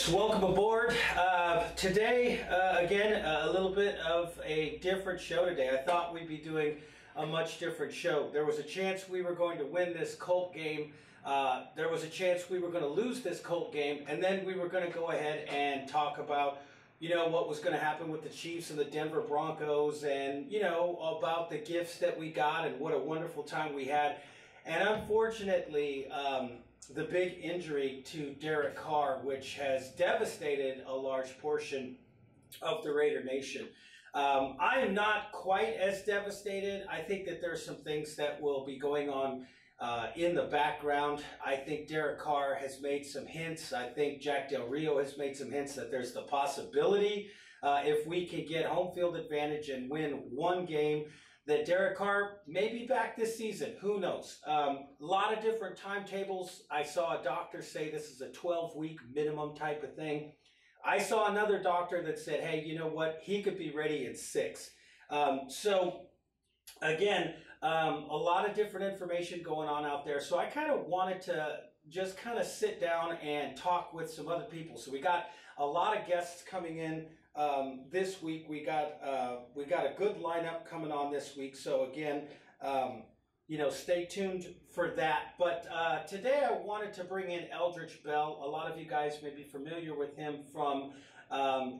folks, welcome aboard. Today, again, a little bit of a different show today. I thought we'd be doing a much different show. There was a chance we were going to win this Colt game. There was a chance we were going to lose this Colt game, and then we were going to go ahead and talk about, what was going to happen with the Chiefs and the Denver Broncos, and, about the gifts that we got and what a wonderful time we had. And unfortunately, the big injury to Derek Carr, which has devastated a large portion of the Raider Nation. I am not quite as devastated. I think that there's some things that will be going on in the background. I think Derek Carr has made some hints. I think Jack Del Rio has made some hints that there's the possibility, if we can get home field advantage and win one game, that Derek Carr may be back this season. Who knows? A lot of different timetables. I saw a doctor say this is a 12-week minimum type of thing. I saw another doctor that said, hey, you know what? He could be ready in 6. So, again, a lot of different information going on out there. So I kind of wanted to just kind of sit down and talk with some other people. So we got a lot of guests coming in. This week we got a good lineup coming on this week. So again, stay tuned for that. But today I wanted to bring in Eldridge Bell. A lot of you guys may be familiar with him from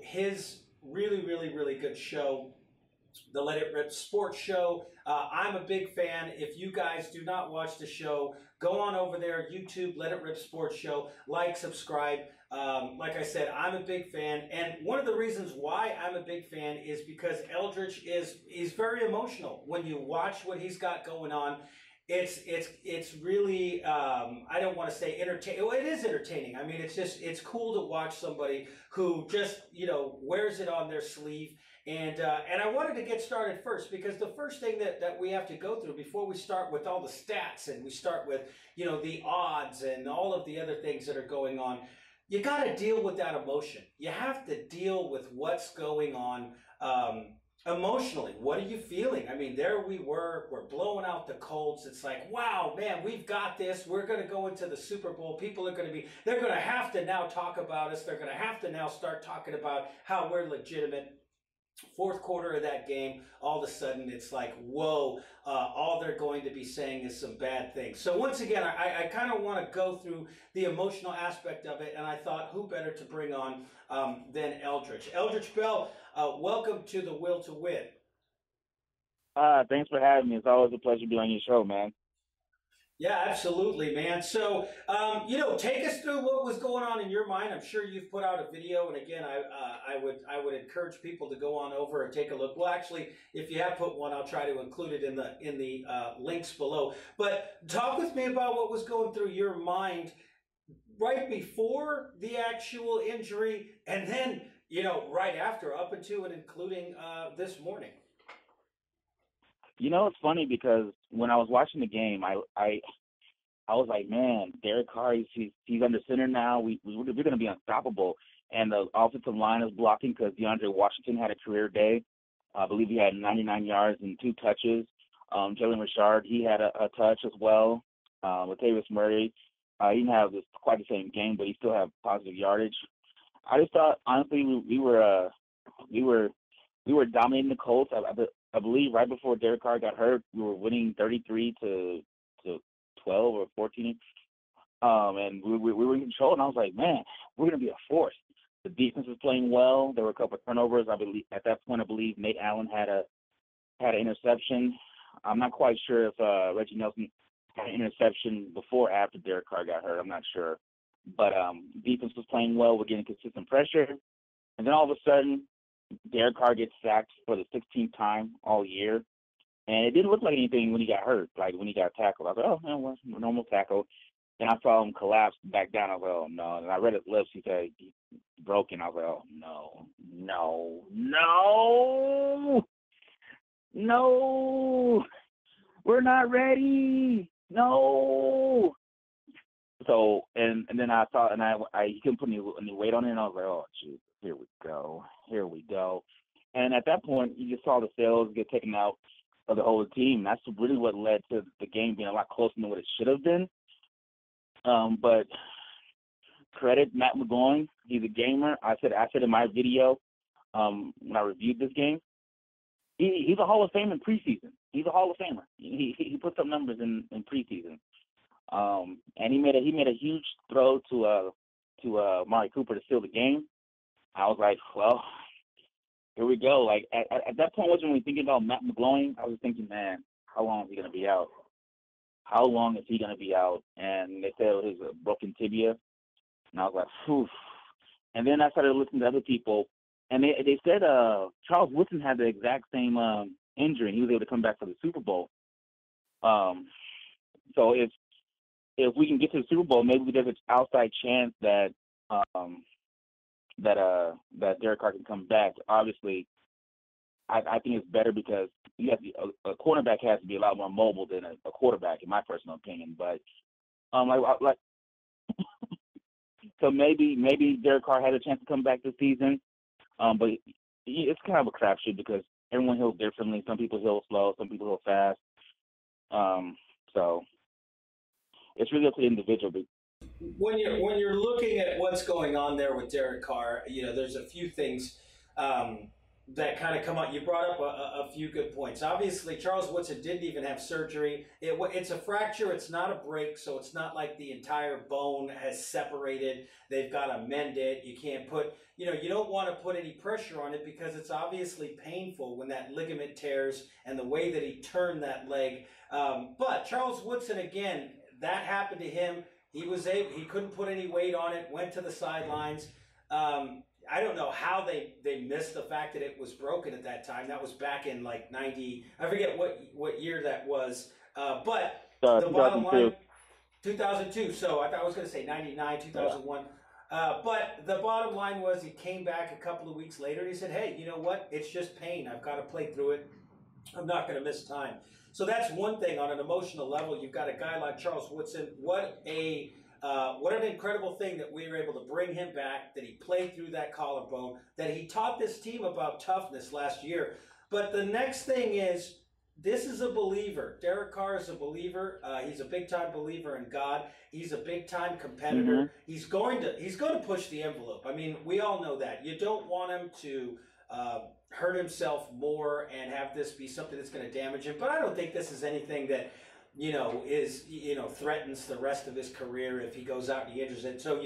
his really good show, the Let It Rip Sports Show. I'm a big fan. If you guys do not watch the show, go on over there, YouTube, Let It Rip Sports Show, like, subscribe. Like I said, I'm a big fan, and one of the reasons why I'm a big fan is because Eldridge is very emotional. When you watch what he's got going on, it's really I don't want to say entertaining. Well, it is entertaining. I mean, it's cool to watch somebody who just wears it on their sleeve. And I wanted to get started first because the first thing that we have to go through before we start with all the stats and we start with the odds and all of the other things that are going on. You got to deal with that emotion. You have to deal with what's going on emotionally. What are you feeling? I mean, there we're blowing out the Colts. It's like, wow, man, we've got this. We're going to go into the Super Bowl. People are they're going to have to now talk about us. They're going to have to now start talking about how we're legitimate. Fourth quarter of that game, all of a sudden it's like, whoa, all they're going to be saying is some bad things. So once again, I kind of want to go through the emotional aspect of it, and I thought who better to bring on than Eldridge. Eldridge Bell, welcome to the Will to Win. Thanks for having me. It's always a pleasure to be on your show, man. Yeah, absolutely, man. So, take us through what was going on in your mind. I'm sure you've put out a video, and again, I would encourage people to go on over and take a look. Well, actually, if you have put one, I'll try to include it in the links below. But talk with me about what was going through your mind right before the actual injury, and then right after, up until and including this morning. It's funny because when I was watching the game, I was like, man, Derek Carr, he's under center now. We're going to be unstoppable. And the offensive line is blocking because DeAndre Washington had a career day. I believe he had 99 yards and 2 touches. Jalen Richard, he had a touch as well. Latavius Murray, he didn't have quite the same game, but he still had positive yardage. I just thought, honestly, we were dominating the Colts. I believe right before Derek Carr got hurt, we were winning 33 to 12 or 14. And we were in control, and I was like, man, we're going to be a force. The defense was playing well. There were a couple of turnovers. I believe at that point, Nate Allen had an interception. I'm not quite sure if Reggie Nelson had an interception before or after Derek Carr got hurt. I'm not sure. But defense was playing well. We're getting consistent pressure. And then all of a sudden, Derek Carr gets sacked for the 16th time all year. And it didn't look like anything when he got hurt, like when he got tackled. I was like, oh, man, well, normal tackle. And I saw him collapse back down. I was like, oh, no. And I read his lips. He said he broken. I was like, oh, no. We're not ready. No. So, and then I saw, and he couldn't put any weight on it. And I was like, oh, geez. Here we go. And at that point, you just saw the sails get taken out of the whole team. That's really what led to the game being a lot closer than what it should have been. But credit Matt McGloin. He's a gamer. I said in my video when I reviewed this game, he's a Hall of Fame in preseason. He's a Hall of Famer. He put some numbers in preseason. And he made a huge throw to Amari Cooper to seal the game. I was like, well, here we go. Like at that point, wasn't really thinking about Matt McGloin. I was thinking, man, how long is he gonna be out? How long is he gonna be out? And they said it was a broken tibia, and I was like, phew. And then I started listening to other people, and they said Charles Woodson had the exact same injury, and he was able to come back for the Super Bowl. So if we can get to the Super Bowl, maybe there's an outside chance that Derek Carr can come back. Like, I think it's better because a cornerback has to be a lot more mobile than a quarterback, in my personal opinion. But so maybe Derek Carr has a chance to come back this season. But it's kind of a crapshoot because everyone heals differently. Some people heal slow, some people heal fast. So it's really up to the individual. When you're looking at what's going on there with Derek Carr, there's a few things that kind of come out. You brought up a few good points. Obviously, Charles Woodson didn't even have surgery. It's a fracture. It's not a break, so it's not like the entire bone has separated. They've got to mend it. You can't put, you don't want to put any pressure on it because it's obviously painful when that ligament tears and the way that he turned that leg. But Charles Woodson, again, that happened to him. He couldn't put any weight on it, went to the sidelines. I don't know how they missed the fact that it was broken at that time. That was back in like 90. I forget what year that was. But the bottom line, 2002. So I was going to say 99, 2001. But the bottom line was he came back a couple of weeks later and he said, hey, you know what? It's just pain. I've got to play through it. I'm not going to miss time. So that's one thing on an emotional level. You've got a guy like Charles Woodson. What an incredible thing that we were able to bring him back, that he played through that collarbone, that he taught this team about toughness last year. But the next thing is, this is a believer. Derek Carr is a believer. He's a big-time believer in God. He's a big-time competitor. Mm-hmm. He's going to push the envelope. I mean, we all know that. You don't want him to hurt himself more and have this be something that's going to damage him. But I don't think this is anything that threatens the rest of his career if he goes out and he injures it. So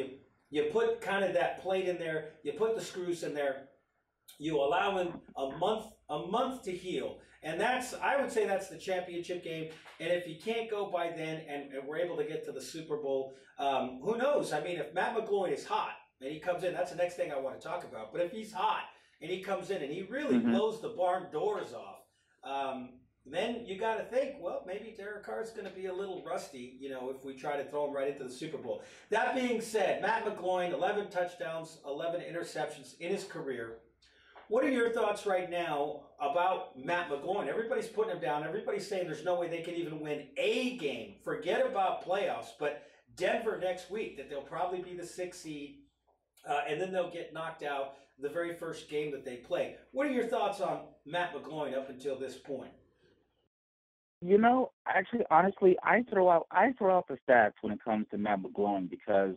you put kind of that plate in there, you put the screws in there, you allow him a month to heal. And I would say that's the championship game. And if he can't go by then and we're able to get to the Super Bowl, who knows? I mean, if Matt McGloin is hot and he comes in, that's the next thing I want to talk about. But if he's hot and he comes in and he really blows the barn doors off, then you got to think, well, maybe Derek Carr is going to be a little rusty, if we try to throw him right into the Super Bowl. That being said, Matt McGloin, 11 touchdowns, 11 interceptions in his career. What are your thoughts right now about Matt McGloin? Everybody's putting him down. Everybody's saying there's no way they can even win a game. Forget about playoffs, but Denver next week, that they'll probably be the 6th seed, and then they'll get knocked out the very first game that they play. What are your thoughts on Matt McGloin up until this point? Actually, honestly, I throw out the stats when it comes to Matt McGloin because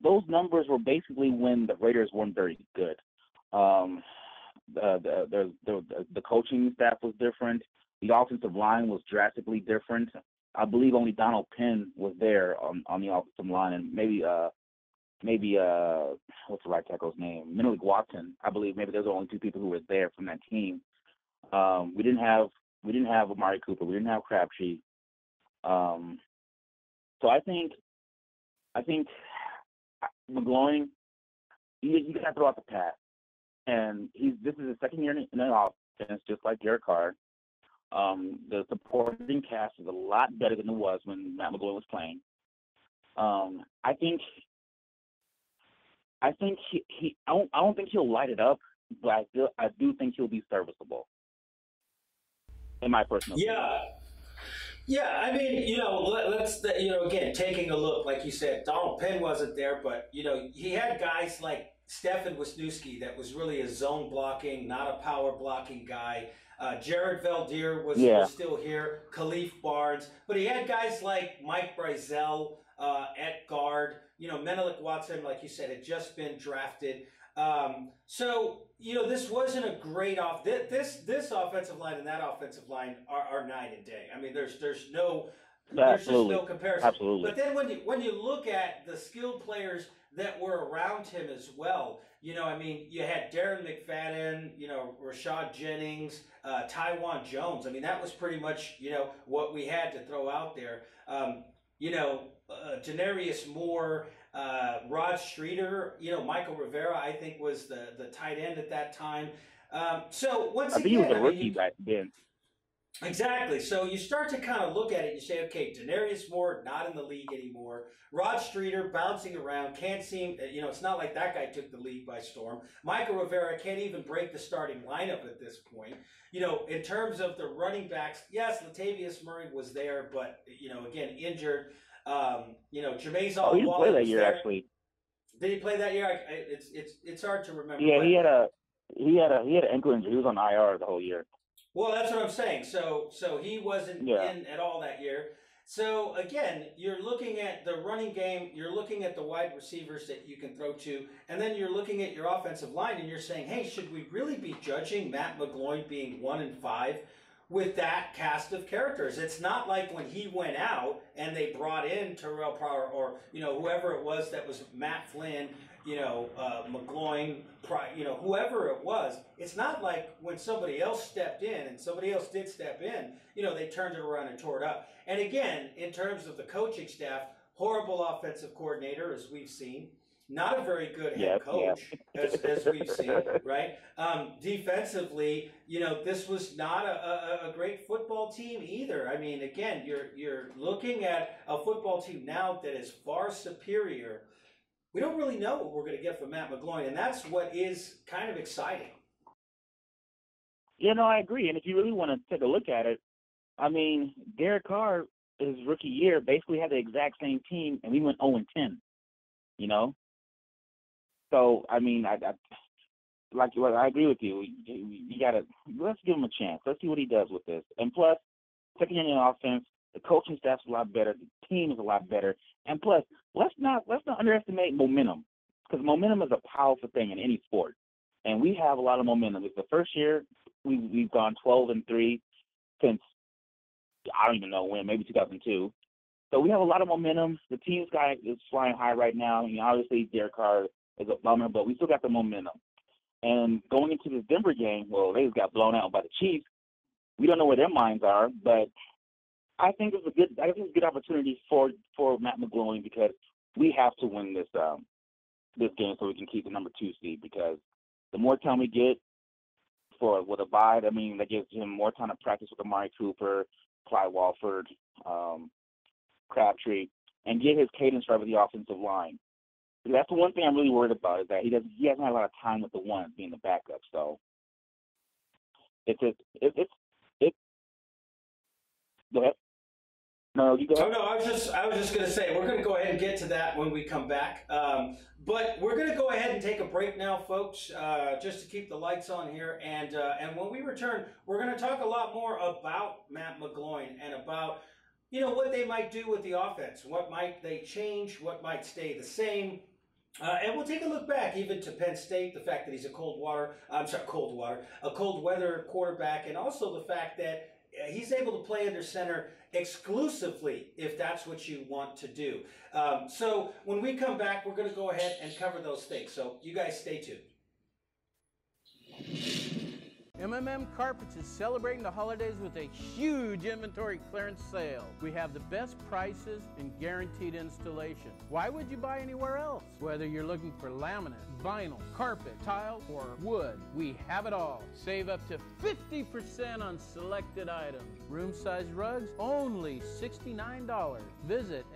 those numbers were basically when the Raiders weren't very good. The coaching staff was different. The offensive line was drastically different. I believe only Donald Penn was there on the offensive line, and maybe what's the right tackle's name? Minnick Watson. I believe maybe those are the only two people who were there from that team. We didn't have Amari Cooper. We didn't have Crabtree. So I think McGloin, you got to throw out the pass. And this is his second year in the offense, just like Derek Carr. The supporting cast is a lot better than it was when Matt McGloin was playing. I don't think he'll light it up, but I do think he'll be serviceable. In my personal opinion. Yeah. I mean, let's again, taking a look, like you said, Donald Penn wasn't there, but he had guys like Stefan Wisniewski that was really a zone blocking, not a power blocking guy. Jared Valdir was still here, Khalif Barnes, but he had guys like Mike Brazel, at guard. Menelik Watson, like you said, had just been drafted. So this wasn't a great off. This offensive line and that offensive line are night and day. I mean, there's just no comparison. Absolutely. But then when you look at the skilled players that were around him as well, you had Darren McFadden, Rashad Jennings, Tywan Jones. I mean, that was pretty much what we had to throw out there. Denarius Moore. Rod Streeter, Michael Rivera, I think was the tight end at that time. So once again, I think he was a rookie back then. Exactly. So you start to kind of look at it. You say, okay, Denarius Moore not in the league anymore. Rod Streeter bouncing around, can't seem. It's not like that guy took the league by storm. Michael Rivera can't even break the starting lineup at this point. In terms of the running backs, yes, Latavius Murray was there, but again injured. Jermaine He didn't play that year, actually. Did he play that year? It's hard to remember. Yeah, he had an ankle injury. He was on IR the whole year. Well, that's what I'm saying. So he wasn't in at all that year. So again, you're looking at the running game. You're looking at the wide receivers that you can throw to, and then you're looking at your offensive line, and you're saying, hey, should we really be judging Matt McGloin being 1-5? With that cast of characters? It's not like when he went out and they brought in Terrell Pryor or whoever it was that was Matt Flynn, McGloin, whoever it was. It's not like when somebody else stepped in, and somebody else did step in, they turned it around and tore it up. And again, in terms of the coaching staff, horrible offensive coordinator, as we've seen. Not a very good head coach, as we've seen, right? Defensively, this was not a great football team either. I mean, again, you're looking at a football team now that is far superior. We don't really know what we're going to get from Matt McGloin, and that's what is kind of exciting. I agree. And if you really want to take a look at it, I mean, Derek Carr, his rookie year, basically had the exact same team, and we went 0-10, So, I mean, I agree with you. Let's give him a chance. Let's see what he does with this. And plus, second year in the offense, the coaching staff's a lot better. The team is a lot better. And plus, let's not underestimate momentum, because momentum is a powerful thing in any sport. And we have a lot of momentum. It's the first year we've gone 12-3 since, I don't even know when, maybe 2002. So we have a lot of momentum. The team's guy is flying high right now. Obviously, Derek Carr is a bummer, but we still got the momentum. And going into this Denver game, well, they just got blown out by the Chiefs. We don't know where their minds are, but I think it's a good opportunity for Matt McGloin, because we have to win this game so we can keep the number 2 seed, because the more time we get with a bye, I mean, that gives him more time to practice with Amari Cooper, Clyde Walford, Crabtree, and get his cadence right with the offensive line. That's the one thing I'm really worried about, is that he hasn't had a lot of time with the ones being the backup. So it's go ahead. No, you go ahead. Oh no, I was just going to say we're going to go ahead and get to that when we come back. But we're going to go ahead and take a break now, folks, just to keep the lights on here. And when we return, we're going to talk a lot more about Matt McGloin and about what they might do with the offense, what might they change, what might stay the same. And we'll take a look back even to Penn State, the fact that he's a cold weather quarterback, and also the fact that he's able to play under center exclusively if that's what you want to do. So when we come back, we're going to go ahead and cover those things. So you guys stay tuned. Carpets is celebrating the holidays with a huge inventory clearance sale. We have the best prices and guaranteed installation. Why would you buy anywhere else? Whether you're looking for laminate, vinyl, carpet, tile, or wood, we have it all. Save up to 50% on selected items. Room size rugs, only $69. Visit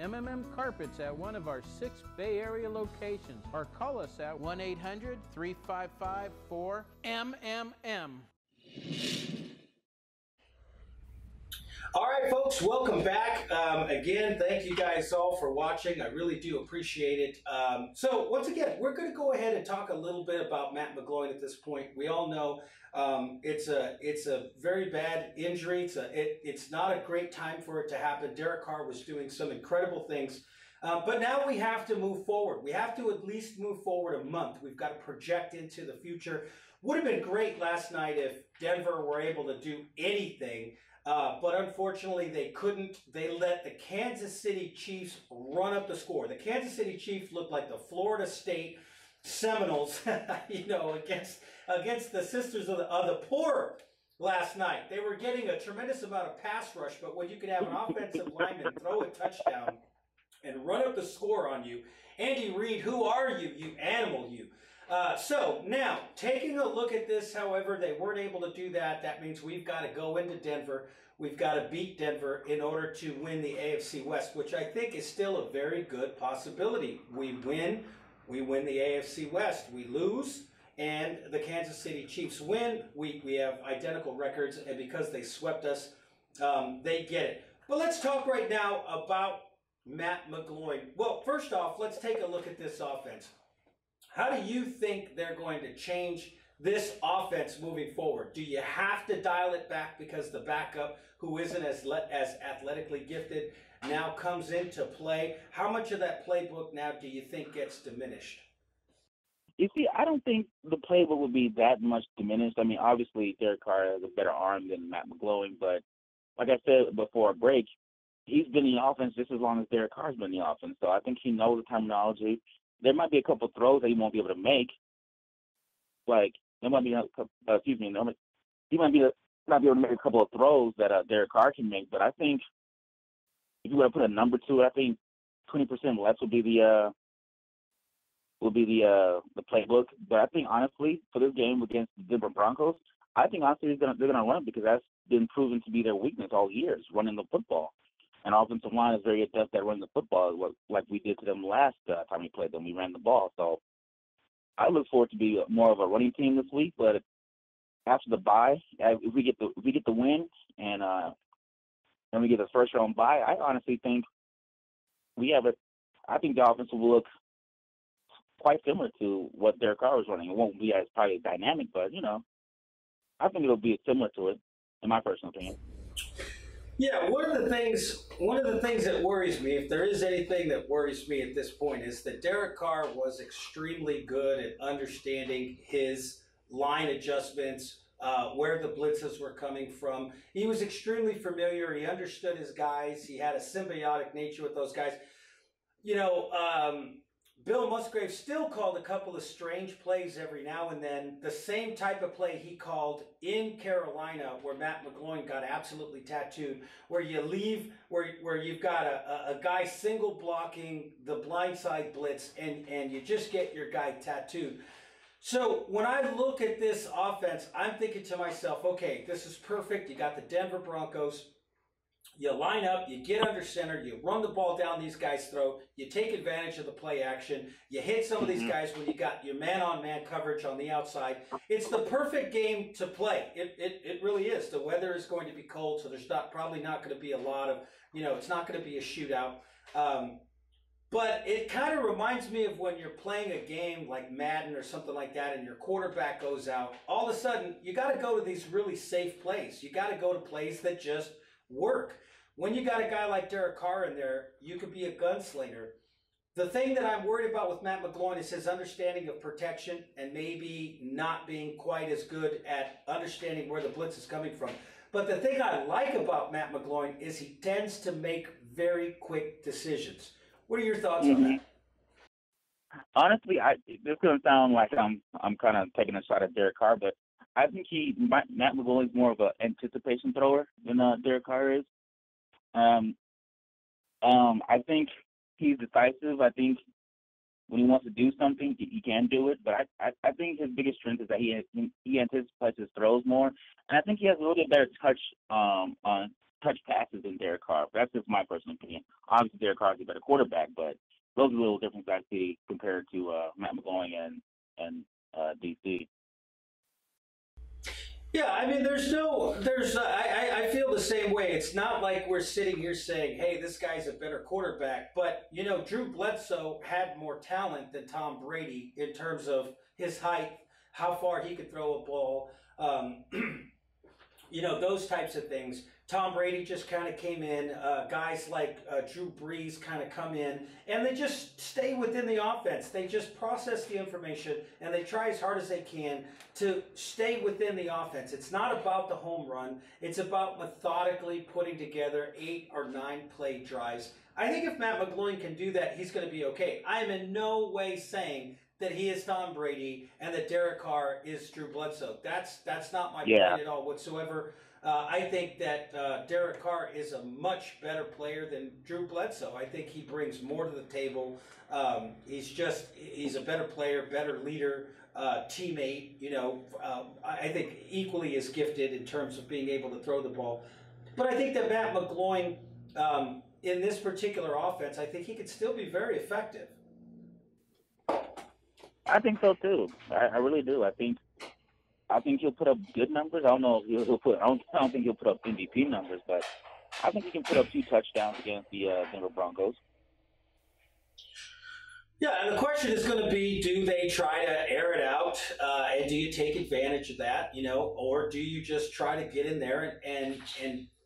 Carpets at one of our 6 Bay Area locations or call us at 1-800-355-4MMM. All right, folks, welcome back. Again, thank you guys all for watching. I really do appreciate it. So once again, we're going to go ahead and talk a little bit about Matt McGloin at this point. We all know it's a very bad injury. It's not a great time for it to happen. Derek Carr was doing some incredible things But now we have to move forward. We have to at least move forward a month. We've got to project into the future. Would have been great last night if Denver were able to do anything, but unfortunately they couldn't. They let the Kansas City Chiefs run up the score. The Kansas City Chiefs looked like the Florida State Seminoles, against the Sisters of the Poor last night. They were getting a tremendous amount of pass rush, but when you can have an offensive lineman throw a touchdown and run up the score on you, Andy Reid, who are you, you animal, you? So now, taking a look at this, however, they weren't able to do that. That means we've got to go into Denver. We've got to beat Denver in order to win the AFC West, which I think is still a very good possibility. We win the AFC West. We lose, and the Kansas City Chiefs win. We have identical records, and because they swept us, they get it. But let's talk right now about Matt McGloin. Well, first off, let's take a look at this offense. How do you think they're going to change this offense moving forward? Do you have to dial it back because the backup, who isn't as athletically gifted, now comes into play? How much of that playbook now do you think gets diminished? You see, I don't think the playbook will be that much diminished. I mean, obviously, Derek Carr has a better arm than Matt McGloin, but like I said before a break, he's been in the offense just as long as Derek Carr's been in the offense. So I think he knows the terminology. There might be a couple of throws that he won't be able to make. Like, there might be he might be not be able to make a couple of throws that Derek Carr can make. But I think if you were to put a number to it, I think 20% less will be the playbook. But I think honestly, for this game against the Denver Broncos, I think honestly they're gonna run because that's been proven to be their weakness all year, is running the football. And offensive line is very adept at running the football, like we did to them last time we played them. We ran the ball. So I look forward to be more of a running team this week. But after the bye, if we get the win and we get the first round bye, I honestly think I think the offense will look quite similar to what Derek Carr was running. It won't be as probably dynamic, but I think it'll be similar to it, in my personal opinion. Yeah, one of the things that worries me, if there is anything that worries me at this point, is that Derek Carr was extremely good at understanding his line adjustments, where the blitzes were coming from. He was extremely familiar. He understood his guys. He had a symbiotic nature with those guys. Bill Musgrave still called a couple of strange plays every now and then. The same type of play he called in Carolina, where Matt McGloin got absolutely tattooed, where you've got a guy single blocking the blindside blitz and you just get your guy tattooed. So when I look at this offense, I'm thinking to myself, okay, this is perfect. You got the Denver Broncos. You line up, you get under center, you run the ball down these guys' throat, you take advantage of the play action, you hit some of these guys when you got your man-on-man coverage on the outside. It's the perfect game to play. It really is. The weather is going to be cold, so there's probably not going to be a lot of, it's not going to be a shootout. But it kind of reminds me of when you're playing a game like Madden or something like that and your quarterback goes out. All of a sudden, you got to go to these really safe plays. You got to go to plays that just work. When you got a guy like Derek Carr in there, you could be a gunslinger. The thing that I'm worried about with Matt McGloin is his understanding of protection and maybe not being quite as good at understanding where the blitz is coming from. But the thing I like about Matt McGloin is he tends to make very quick decisions. What are your thoughts on that? Honestly, this going to sound like I'm kind of taking a shot at Derek Carr, but I think Matt McGloin is more of an anticipation thrower than Derek Carr is. I think he's decisive. I think when he wants to do something, he can do it. But I think his biggest strength is that he anticipates his throws more, and I think he has a little bit better touch on touch passes than Derek Carr. That's just my personal opinion. Obviously, Derek Carr is a better quarterback, but those are little differences I see compared to Matt McGloin and DC. Yeah, I mean, I feel the same way. It's not like we're sitting here saying, hey, this guy's a better quarterback. But, Drew Bledsoe had more talent than Tom Brady in terms of his height, how far he could throw a ball. those types of things. Tom Brady just kind of came in. Guys like Drew Brees kind of come in, and they just stay within the offense. They just process the information, and they try as hard as they can to stay within the offense. It's not about the home run. It's about methodically putting together 8 or 9 play drives. I think if Matt McGloin can do that, he's going to be okay. I am in no way saying that he is Tom Brady and that Derek Carr is Drew Bledsoe. That's not my point at all whatsoever. I think that Derek Carr is a much better player than Drew Bledsoe. I think he brings more to the table. He's a better player, better leader, teammate. I think equally as gifted in terms of being able to throw the ball. But I think that Matt McGloin, in this particular offense, I think he could still be very effective. I think so too. I really do. I think he'll put up good numbers. I don't know if he'll put. I don't think he'll put up MVP numbers, but I think he can put up 2 touchdowns against the Denver Broncos. Yeah, and the question is going to be: do they try to air it out, and do you take advantage of that? Or do you just try to get in there and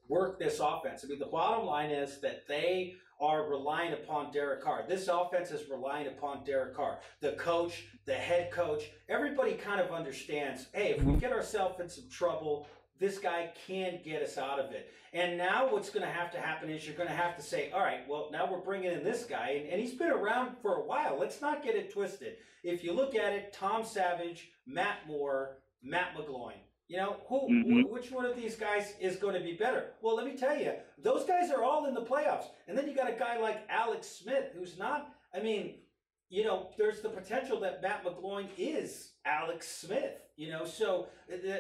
work this offense? I mean, the bottom line is that they are relying upon Derek Carr. This offense is relying upon Derek Carr. The coach, the head coach, everybody kind of understands, hey, if we get ourselves in some trouble, this guy can get us out of it. And now what's going to happen is you're going to have to say, all right, well, now we're bringing in this guy, and he's been around for a while. Let's not get it twisted. If you look at it, Tom Savage, Matt Moore, Matt McGloin. Which one of these guys is going to be better? Well, let me tell you, those guys are all in the playoffs. And then you got a guy like Alex Smith, who's not, there's the potential that Matt McGloin is Alex Smith, So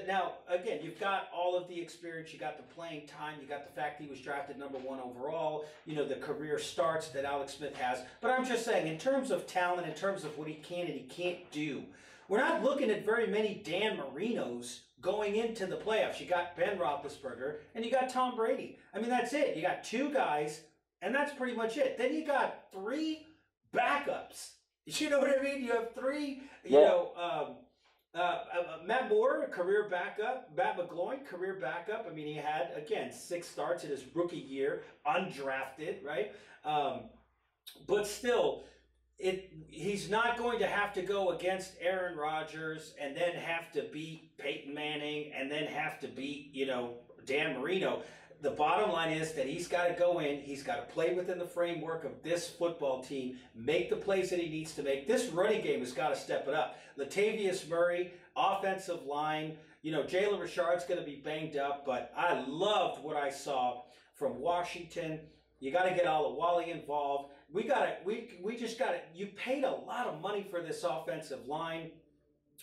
now, again, you've got all of the experience, you got the playing time, you got the fact he was drafted #1 overall, the career starts that Alex Smith has. But I'm just saying, in terms of talent, in terms of what he can and he can't do, we're not looking at very many Dan Marinos going into the playoffs. You got Ben Roethlisberger and you got Tom Brady. I mean, that's it. You got 2 guys, and that's pretty much it. Then you got 3 backups. You know what I mean? You have 3, Matt Moore, a career backup. Matt McGloin, career backup. I mean, he had, again, 6 starts in his rookie year, undrafted, right? But still, he's not going to have to go against Aaron Rodgers and then have to beat Peyton Manning and then have to beat, Dan Marino. The bottom line is that he's got to go in, he's got to play within the framework of this football team, make the plays that he needs to make. This running game has got to step it up. Latavius Murray, offensive line, Jalen Richard's going to be banged up, but I loved what I saw from Washington. You got to get Alawali involved. We just got to, you paid a lot of money for this offensive line.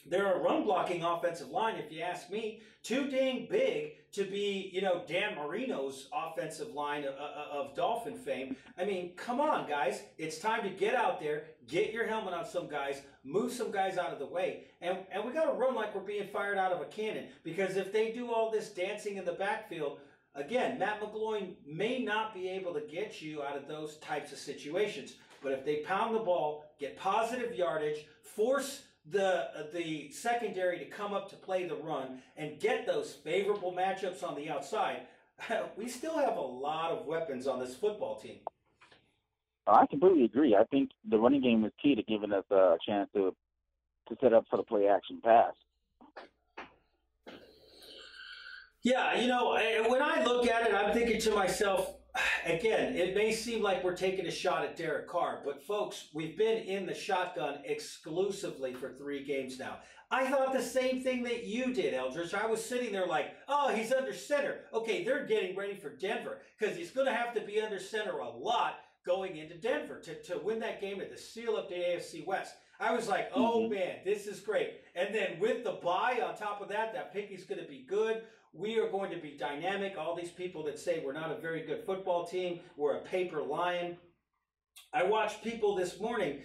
They're a run blocking offensive line, if you ask me, too dang big to be, Dan Marino's offensive line of Dolphin fame. I mean, come on, guys. It's time to get out there, get your helmet on some guys, move some guys out of the way. And we got to run like we're being fired out of a cannon, because if they do all this dancing in the backfield, again, Matt McGloin may not be able to get you out of those types of situations. But if they pound the ball, get positive yardage, force the secondary to come up to play the run, and get those favorable matchups on the outside, we still have a lot of weapons on this football team. I completely agree. I think the running game is key to giving us a chance to set up for the play action pass. Yeah, when I look at it, I'm thinking to myself, again, it may seem like we're taking a shot at Derek Carr, but folks, we've been in the shotgun exclusively for 3 games now. I thought the same thing that you did, Eldridge. I was sitting there like, oh, he's under center. Okay, they're getting ready for Denver, because he's going to have to be under center a lot going into Denver to win that game and to seal up the AFC West. I was like, oh, man, this is great. And then with the bye on top of that, that pick is going to be good. We are going to be dynamic. All these people that say we're not a very good football team, we're a paper lion. I watched people this morning,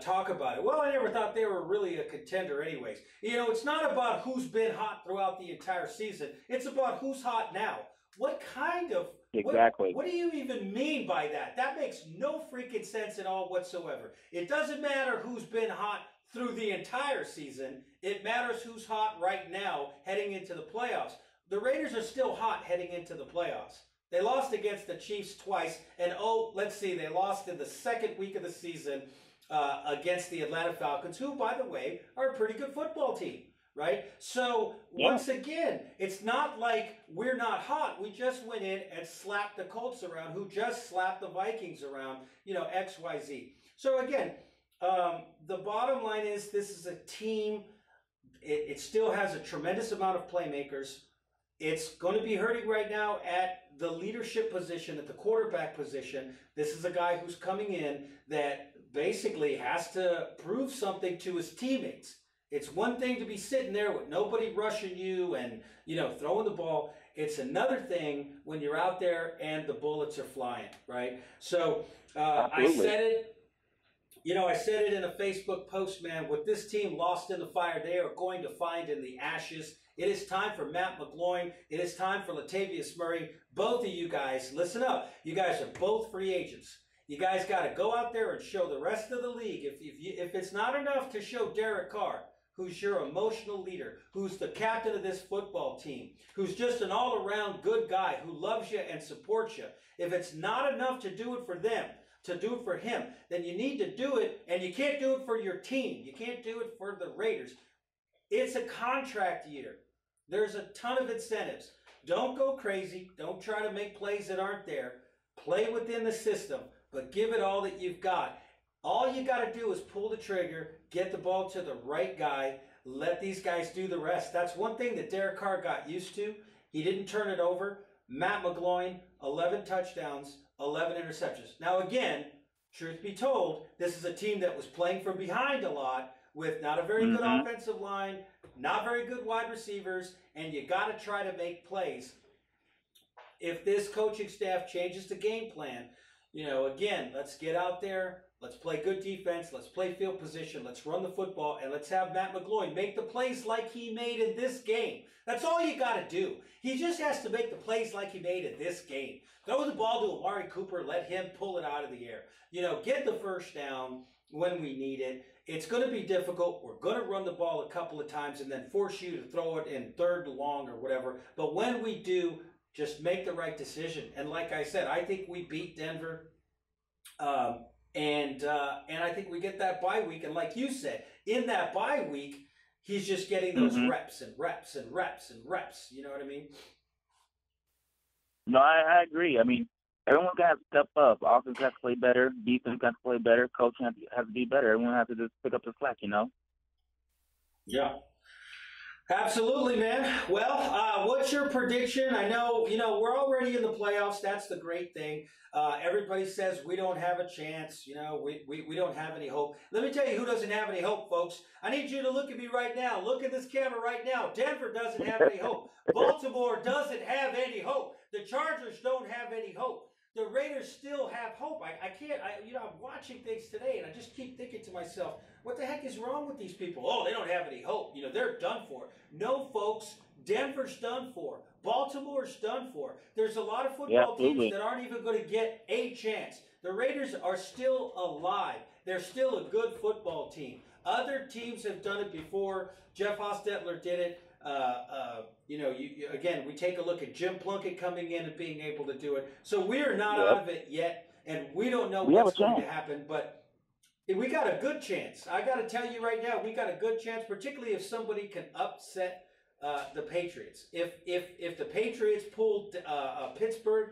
talk about it. Well, I never thought they were really a contender anyways. It's not about who's been hot throughout the entire season. It's about who's hot now. What kind of... Exactly. What do you even mean by that? That makes no freaking sense at all whatsoever. It doesn't matter who's been hot through the entire season. It matters who's hot right now heading into the playoffs. the Raiders are still hot heading into the playoffs. They lost against the Chiefs twice, and they lost in the second week of the season against the Atlanta Falcons, who, by the way, are a pretty good football team, right? So, once again, it's not like we're not hot. We just went in and slapped the Colts around, who just slapped the Vikings around, XYZ. So, again, the bottom line is this is a team. It still has a tremendous amount of playmakers. It's going to be hurting right now at the leadership position, at the quarterback position. This is a guy who's coming in that basically has to prove something to his teammates. It's one thing to be sitting there with nobody rushing you and, throwing the ball. It's another thing when you're out there and the bullets are flying, right? So I said it. I said it in a Facebook post, man. With this team lost in the fire, they are going to find in the ashes. It is time for Matt McGloin. It is time for Latavius Murray. Both of you guys, listen up. You guys are both free agents. You guys got to go out there and show the rest of the league. If it's not enough to show Derek Carr, who's your emotional leader, who's the captain of this football team, who's just an all-around good guy who loves you and supports you, if it's not enough to do it for them, to do it for him, then you need to do it, and you can't do it for your team. You can't do it for the Raiders. It's a contract year. There's a ton of incentives. Don't go crazy. Don't try to make plays that aren't there. Play within the system, but give it all that you've got. All you got to do is pull the trigger, get the ball to the right guy, let these guys do the rest. That's one thing that Derek Carr got used to. He didn't turn it over. Matt McGloin, 11 touchdowns, 11 interceptions. Now, again, truth be told, this is a team that was playing from behind a lot with not a very good offensive line, not very good wide receivers, and you got to try to make plays. If this coaching staff changes the game plan, again, let's get out there, let's play good defense, let's play field position, let's run the football, and let's have Matt McGloin make the plays like he made in this game. That's all you got to do. He just has to make the plays like he made in this game. Throw the ball to Amari Cooper, let him pull it out of the air. Get the first down when we need it. It's going to be difficult. We're going to run the ball a couple of times and then force you to throw it in third and long or whatever. But when we do, just make the right decision. And like I said, I think we beat Denver. And I think we get that bye week. And like you said, in that bye week, he's just getting those reps and reps and reps and reps. You know what I mean? No, I agree. I mean, everyone got to step up. Offense has to play better. Defense got to play better. Coaching has to be better. Everyone has to just pick up the slack, Yeah. Absolutely, man. Well, what's your prediction? I know, we're already in the playoffs. That's the great thing. Everybody says we don't have a chance. We don't have any hope. Let me tell you who doesn't have any hope, folks. I need you to look at me right now. Look at this camera right now. Denver doesn't have any hope. Baltimore doesn't have any hope. The Chargers don't have any hope. The Raiders still have hope. I'm watching things today, and I just keep thinking to myself, what the heck is wrong with these people? Oh, they don't have any hope. They're done for. No, folks, Denver's done for. Baltimore's done for. There's a lot of football teams that aren't even going to get a chance. The Raiders are still alive. They're still a good football team. Other teams have done it before. Jeff Hostetler did it. Again, we take a look at Jim Plunkett coming in and being able to do it. So we are not out of it yet, and we don't know what's going to happen, but we got a good chance. I got to tell you right now, we got a good chance, particularly if somebody can upset the Patriots. If the Patriots pulled Pittsburgh,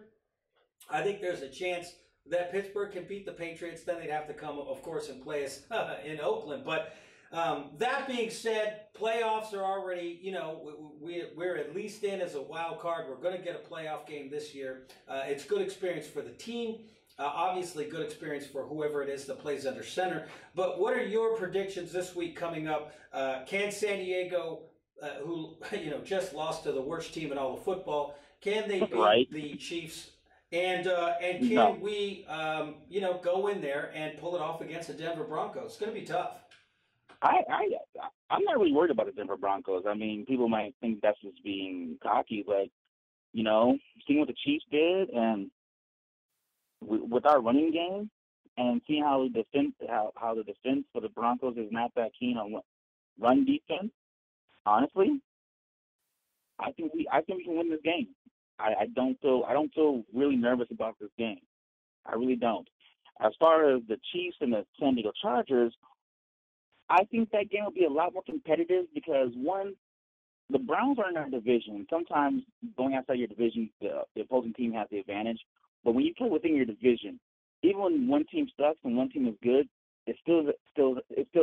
I think there's a chance that Pittsburgh can beat the Patriots. Then they'd have to come, of course, and play us in Oakland. But that being said, playoffs are already, we're at least in as a wild card. We're going to get a playoff game this year. It's good experience for the team. Obviously, good experience for whoever it is that plays under center. But what are your predictions this week coming up? Can San Diego, who just lost to the worst team in all of football, can they beat the Chiefs? And can we, go in there and pull it off against the Denver Broncos? It's going to be tough. I'm not really worried about the Denver Broncos. I mean, people might think that's just being cocky, but seeing what the Chiefs did and with our running game and seeing how the defense for the Broncos is not that keen on run defense, honestly, I think we can win this game. I don't feel really nervous about this game. I really don't. As far as the Chiefs and the San Diego Chargers, I think that game will be a lot more competitive because, one, the Browns are in our division. Sometimes going outside your division, the opposing team has the advantage. But when you play within your division, even when one team sucks and one team is good, it still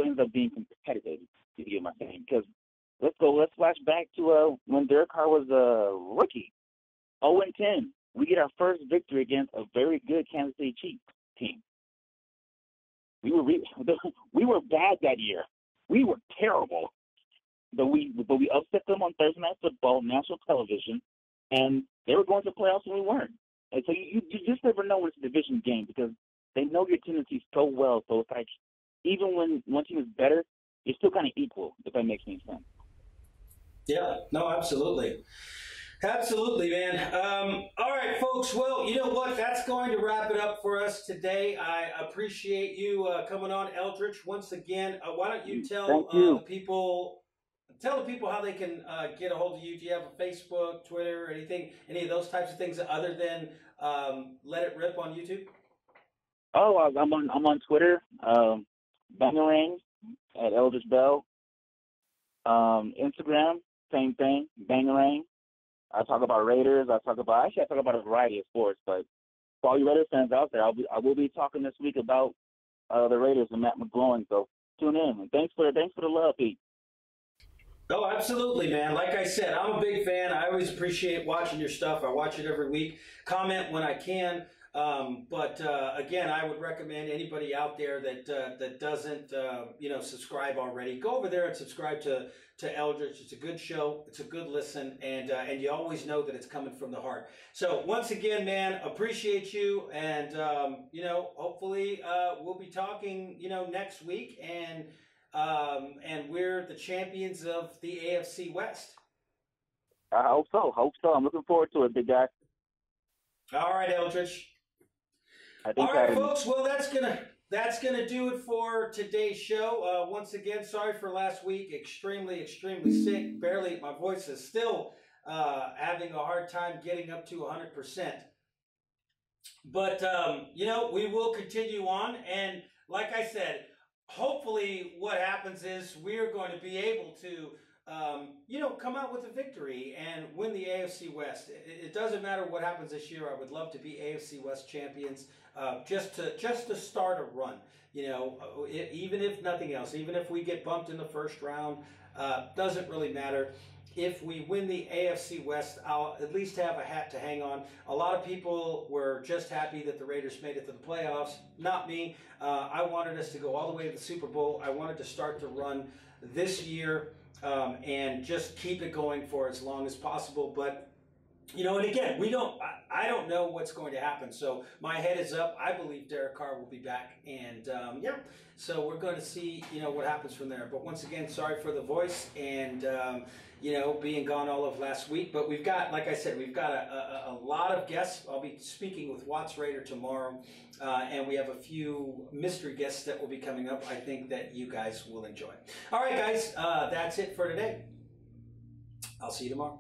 ends up being competitive, if you get my saying. Because let's flash back to when Derek Carr was a rookie, 0-10. We get our first victory against a very good Kansas City Chiefs team. We were bad that year. We were terrible. But we upset them on Thursday Night Football, national television, and they were going to playoffs and we weren't. And so you just never know when it's a division game because they know your tendencies so well. So it's like even when one team is better, you're still kind of equal, if that makes any sense. Yeah, no, absolutely. Absolutely, man. All right, folks. Well, you know what? That's going to wrap it up for us today. I appreciate you coming on, Eldridge, once again. Why don't you tell the people how they can get a hold of you? Do you have a Facebook, Twitter, anything, any of those types of things other than Let It Rip on YouTube? Oh, I'm on Twitter, Bangerang at Eldridge Bell. Instagram, same thing, Bangerang. I talk about Raiders. I talk about a variety of sports. But for all you Raiders fans out there, I will be talking this week about the Raiders and Matt mcGloin. So tune in. And thanks for the love, Pete. Oh, absolutely, man. Like I said, I'm a big fan. I always appreciate watching your stuff. I watch it every week. Comment when I can. But again, I would recommend anybody out there that doesn't subscribe already, go over there and subscribe to Eldridge. It's a good show. It's a good listen, and you always know that it's coming from the heart. So once again, man, appreciate you, and hopefully we'll be talking next week, and we're the champions of the AFC West. I hope so. I'm looking forward to it, big guy. All right, Eldridge. All right, folks. Well, that's gonna do it for today's show. Once again, sorry for last week. Extremely sick. Barely. My voice is still having a hard time getting up to 100%. But we will continue on. And like I said, hopefully, what happens is we're going to be able to come out with a victory and win the AFC West. It doesn't matter what happens this year. I would love to be AFC West champions, just to start a run. Even if nothing else, even if we get bumped in the first round, doesn't really matter. If we win the AFC West, I'll at least have a hat to hang on. A lot of people were just happy that the Raiders made it to the playoffs. Not me. I wanted us to go all the way to the Super Bowl. I wanted to start the run this year. And just keep it going for as long as possible. But, and again, I don't know what's going to happen. So my head is up. I believe Derek Carr will be back. And, so we're going to see, what happens from there. But once again, sorry for the voice and, being gone all of last week. But we've got, like I said, we've got a lot of guests. I'll be speaking with Watts Raider tomorrow. And we have a few mystery guests that will be coming up. I think that you guys will enjoy. All right, guys, that's it for today. I'll see you tomorrow.